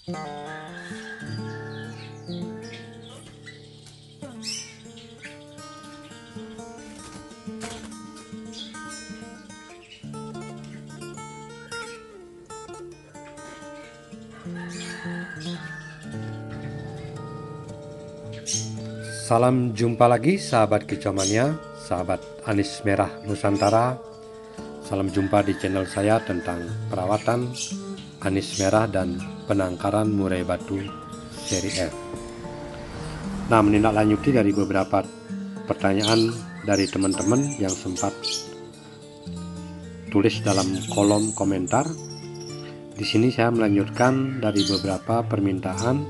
Salam jumpa lagi sahabat kicauannya, sahabat Anis Merah Nusantara. Salam jumpa di channel saya tentang perawatan anis merah dan penangkaran murai batu seri F. Nah, menindaklanjuti dari beberapa pertanyaan dari teman-teman yang sempat tulis dalam kolom komentar. Di sini saya melanjutkan dari beberapa permintaan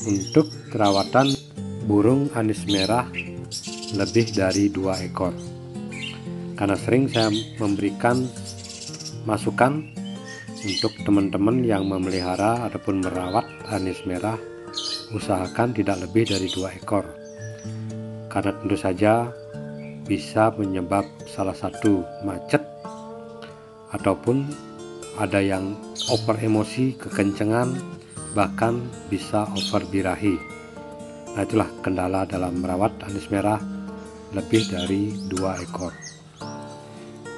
untuk perawatan burung anis merah lebih dari 2 ekor. Karena sering saya memberikan masukan untuk teman-teman yang memelihara ataupun merawat anis merah, usahakan tidak lebih dari 2 ekor. Karena tentu saja bisa menyebab salah satu macet ataupun ada yang over emosi, kekencengan, bahkan bisa over birahi. Nah, itulah kendala dalam merawat anis merah lebih dari 2 ekor.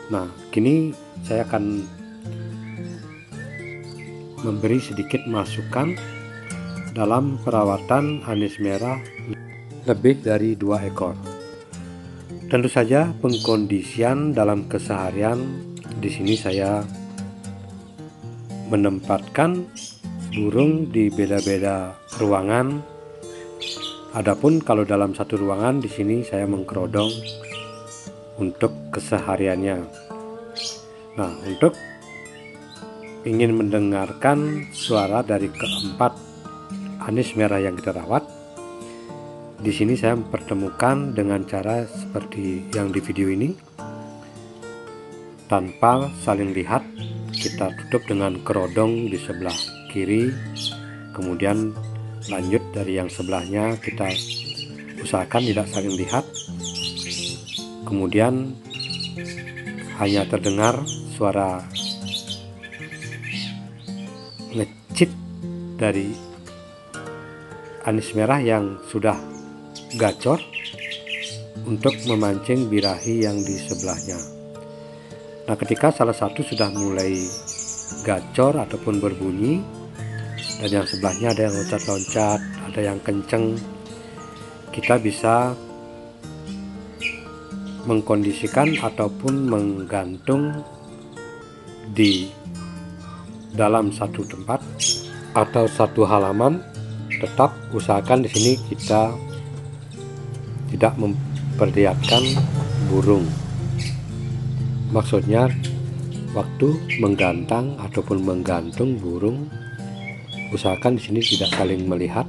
Nah, kini saya akan memberi sedikit masukan dalam perawatan anis merah lebih dari 2 ekor. Tentu saja pengkondisian dalam keseharian di sini saya menempatkan burung di beda-beda ruangan. Adapun kalau dalam satu ruangan, di sini saya mengkerodong untuk kesehariannya. Nah, untuk ingin mendengarkan suara dari keempat anis merah yang kita rawat, di sini saya mempertemukan dengan cara seperti yang di video ini. Tanpa saling lihat, kita tutup dengan kerodong di sebelah kiri, kemudian lanjut dari yang sebelahnya, kita usahakan tidak saling lihat. Kemudian hanya terdengar suara ngecit dari anis merah yang sudah gacor untuk memancing birahi yang di sebelahnya. Nah, ketika salah satu sudah mulai gacor ataupun berbunyi, dan yang sebelahnya ada yang loncat-loncat, ada yang kenceng, kita bisa mengkondisikan ataupun menggantung di dalam satu tempat atau satu halaman. Tetap usahakan di sini kita tidak memperlihatkan burung. Maksudnya waktu menggantang ataupun menggantung burung, usahakan di sini tidak saling melihat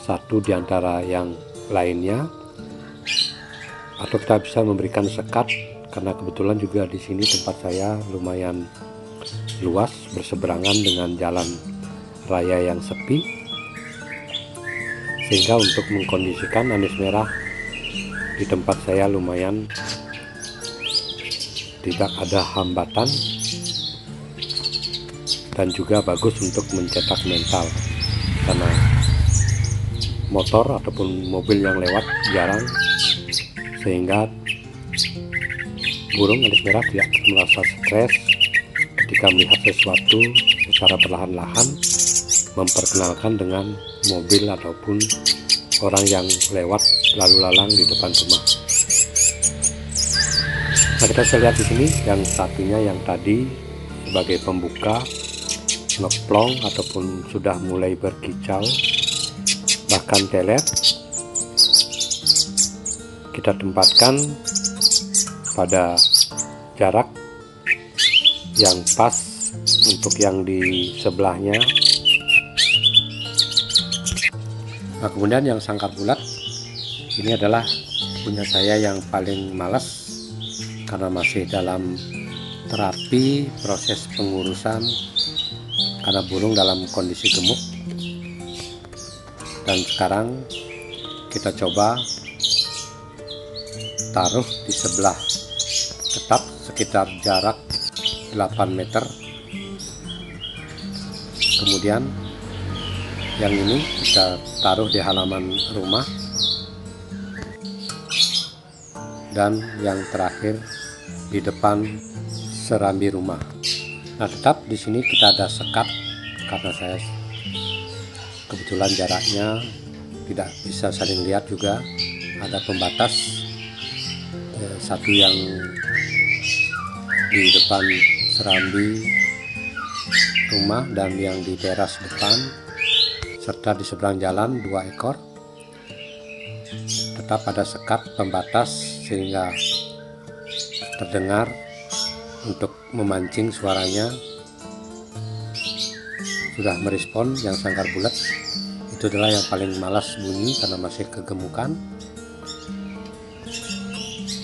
satu di antara yang lainnya, atau kita bisa memberikan sekat, karena kebetulan juga di sini tempat saya lumayan luas berseberangan dengan jalan raya yang sepi, sehingga untuk mengkondisikan anis merah di tempat saya lumayan tidak ada hambatan, dan juga bagus untuk mencetak mental, karena motor ataupun mobil yang lewat jarang, sehingga burung anis merah tidak merasa stres ketika melihat sesuatu secara perlahan-lahan memperkenalkan dengan mobil ataupun orang yang lewat lalu lalang di depan rumah. Nah, kita bisa lihat di sini yang satunya yang tadi sebagai pembuka ngeplong ataupun sudah mulai berkicau, bahkan teler, kita tempatkan pada jarak yang pas untuk yang di sebelahnya. Nah, kemudian yang sangkar bulat ini adalah punya saya yang paling malas, karena masih dalam terapi proses pengurusan, karena burung dalam kondisi gemuk. Dan sekarang kita coba taruh di sebelah tetap sekitar jarak 8 meter. Kemudian Yang ini kita taruh di halaman rumah. Dan yang terakhir di depan serambi rumah. Nah, tetap di sini kita ada sekat karena saya kebetulan jaraknya tidak bisa saling lihat juga. Ada pembatas, satu yang di depan serambi rumah dan yang di teras depan, serta di seberang jalan 2 ekor. Tetap ada sekat pembatas sehingga terdengar untuk memancing suaranya. Sudah merespon yang sangkar bulat. Itu adalah yang paling malas bunyi karena masih kegemukan,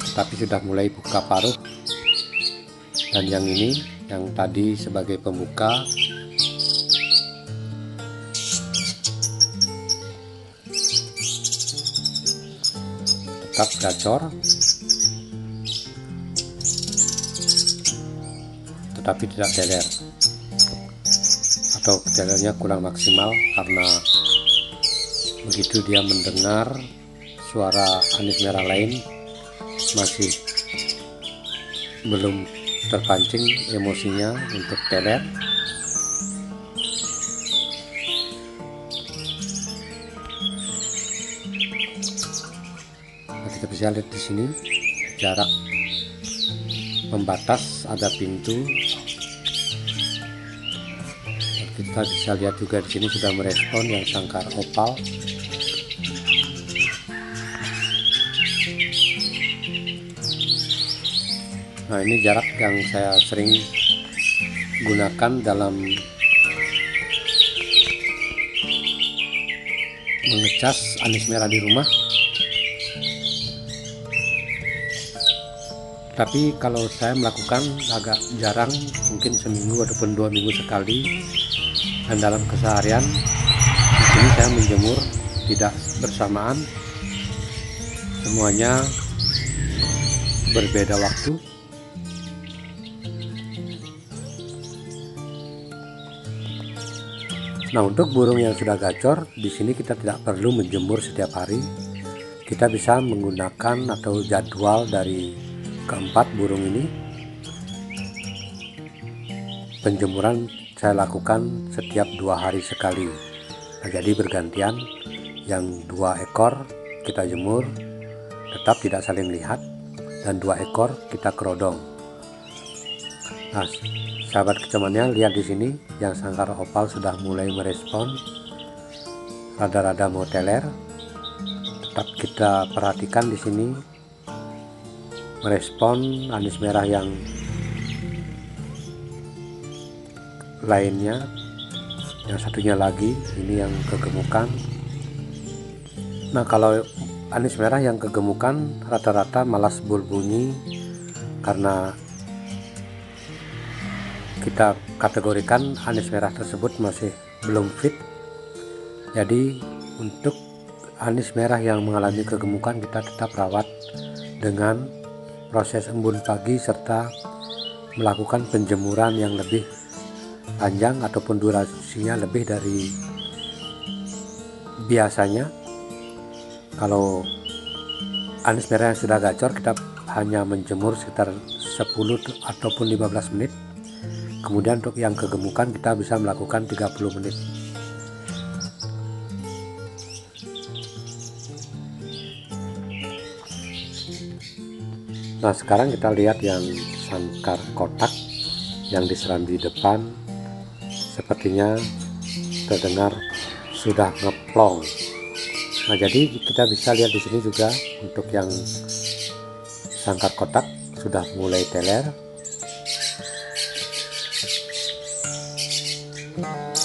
tetapi sudah mulai buka paruh. Dan yang ini yang tadi sebagai pembuka tetap gacor, tetapi tidak teler, atau telernya kurang maksimal karena begitu dia mendengar suara anis merah lain masih belum terpancing emosinya untuk teler. Nah, kita bisa lihat di sini jarak pembatas, ada pintu. Dan kita bisa lihat juga di sini sudah merespon yang sangkar opal. Nah, ini jarak yang saya sering gunakan dalam mengecas anis merah di rumah. Tapi kalau saya melakukan agak jarang, mungkin seminggu ataupun 2 minggu sekali. Dan dalam keseharian di sini saya menjemur tidak bersamaan, semuanya berbeda waktu. Nah, untuk burung yang sudah gacor, di sini kita tidak perlu menjemur setiap hari. Kita bisa menggunakan atau jadwal dari keempat burung ini. Penjemuran saya lakukan setiap 2 hari sekali. Nah, jadi bergantian, yang 2 ekor kita jemur, tetap tidak saling lihat, dan 2 ekor kita kerodong. Nah, sahabat kecamannya, lihat di sini yang sangkar opal sudah mulai merespon, rada-rada mau teler. Tetap kita perhatikan di sini merespon anis merah yang lainnya. Yang satunya lagi ini yang kegemukan. Nah, kalau anis merah yang kegemukan rata-rata malas berbunyi karena kita kategorikan anis merah tersebut masih belum fit. Jadi untuk anis merah yang mengalami kegemukan kita tetap rawat dengan proses embun pagi serta melakukan penjemuran yang lebih panjang ataupun durasinya lebih dari biasanya. Kalau anis merah yang sudah gacor, kita hanya menjemur sekitar 10 ataupun 15 menit. Kemudian untuk yang kegemukan kita bisa melakukan 30 menit. Nah, sekarang kita lihat yang sangkar kotak yang di serambi depan, sepertinya terdengar sudah ngeplong. Nah, jadi kita bisa lihat di sini juga untuk yang sangkar kotak sudah mulai teler.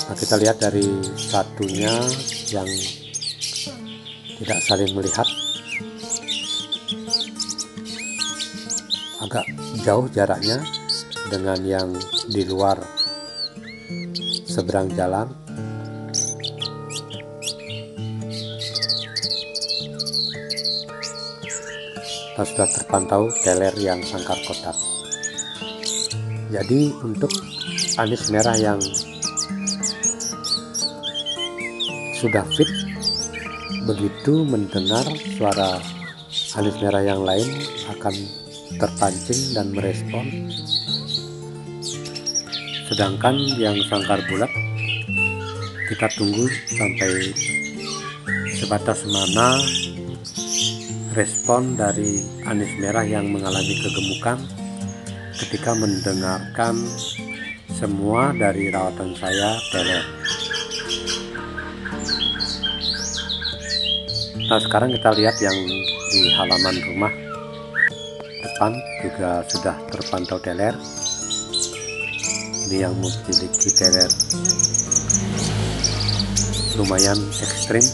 Nah, kita lihat dari satunya yang tidak saling melihat, agak jauh jaraknya dengan yang di luar seberang jalan. Nah, sudah terpantau teler yang sangkar kotak. Jadi untuk anis merah yang sudah fit, begitu mendengar suara anis merah yang lain akan terpancing dan merespon. Sedangkan yang sangkar bulat kita tunggu sampai sebatas mana respon dari anis merah yang mengalami kegemukan ketika mendengarkan semua dari rawatan saya teler. Nah, sekarang kita lihat yang di halaman rumah depan juga sudah terpantau teler. Ini yang memiliki teler lumayan ekstrim,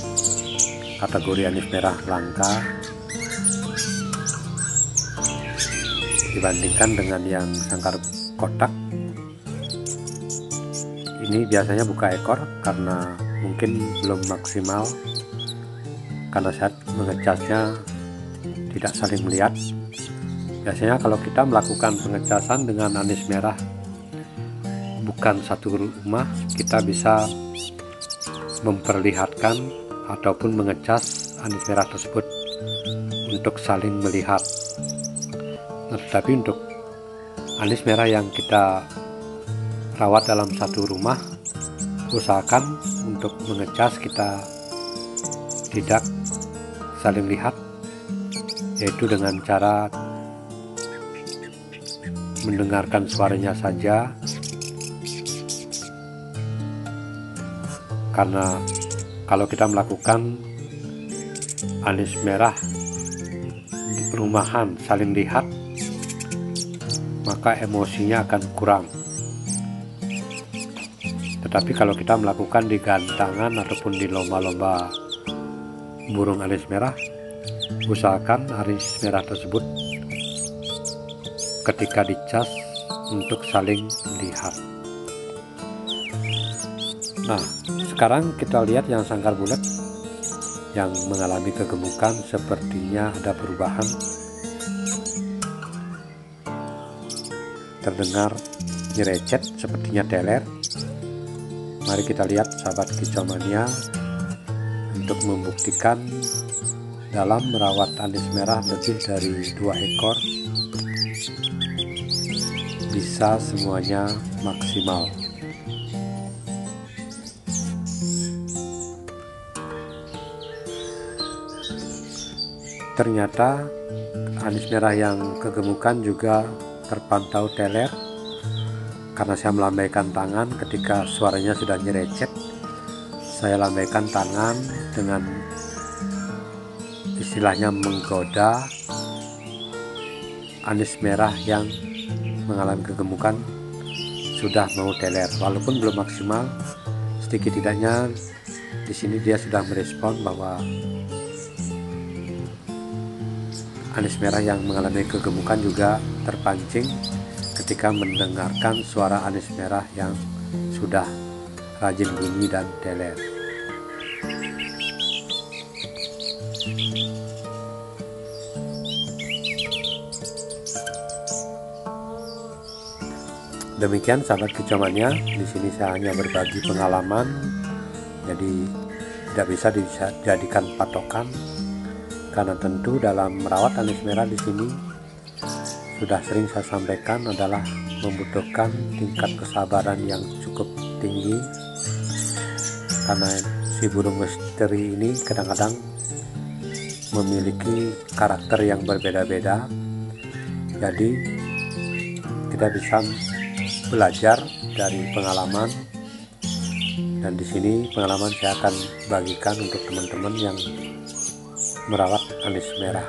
kategori anis merah langka dibandingkan dengan yang sangkar kotak. Ini biasanya buka ekor karena mungkin belum maksimal, karena saya mengecasnya tidak saling melihat. Biasanya kalau kita melakukan pengecasan dengan anis merah bukan satu rumah, kita bisa memperlihatkan ataupun mengecas anis merah tersebut untuk saling melihat. Nah, tetapi untuk anis merah yang kita rawat dalam satu rumah, usahakan untuk mengecas kita tidak saling lihat, yaitu dengan cara mendengarkan suaranya saja, karena kalau kita melakukan anis merah di perumahan saling lihat, maka emosinya akan kurang. Tetapi kalau kita melakukan di gantangan ataupun di lomba-lomba burung anis merah, usahakan anis merah tersebut ketika dicas untuk saling melihat. Nah, sekarang kita lihat yang sangkar bulat yang mengalami kegemukan, sepertinya ada perubahan. Terdengar nyerecet sepertinya teler. Mari kita lihat sahabat kicau mania, untuk membuktikan dalam merawat anis merah lebih dari 2 ekor bisa semuanya maksimal. Ternyata anis merah yang kegemukan juga terpantau teler, karena saya melambaikan tangan ketika suaranya sudah nyerecet. Saya lambaikan tangan dengan istilahnya menggoda anis merah yang mengalami kegemukan sudah mau teler, walaupun belum maksimal. Sedikit tidaknya di sini dia sudah merespon bahwa anis merah yang mengalami kegemukan juga terpancing ketika mendengarkan suara anis merah yang sudah rajin bunyi dan teler. Demikian sahabat kicau mania, di sini saya hanya berbagi pengalaman, jadi tidak bisa dijadikan patokan, karena tentu dalam merawat anis merah di sini sudah sering saya sampaikan adalah membutuhkan tingkat kesabaran yang cukup tinggi, karena si burung misteri ini kadang-kadang memiliki karakter yang berbeda-beda. Jadi kita bisa belajar dari pengalaman, dan di sini pengalaman saya akan bagikan untuk teman-teman yang merawat anis merah.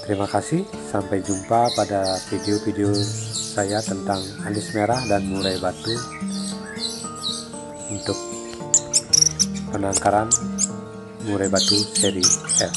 Terima kasih, sampai jumpa pada video-video saya tentang anis merah dan murai batu untuk penangkaran murai batu seri F.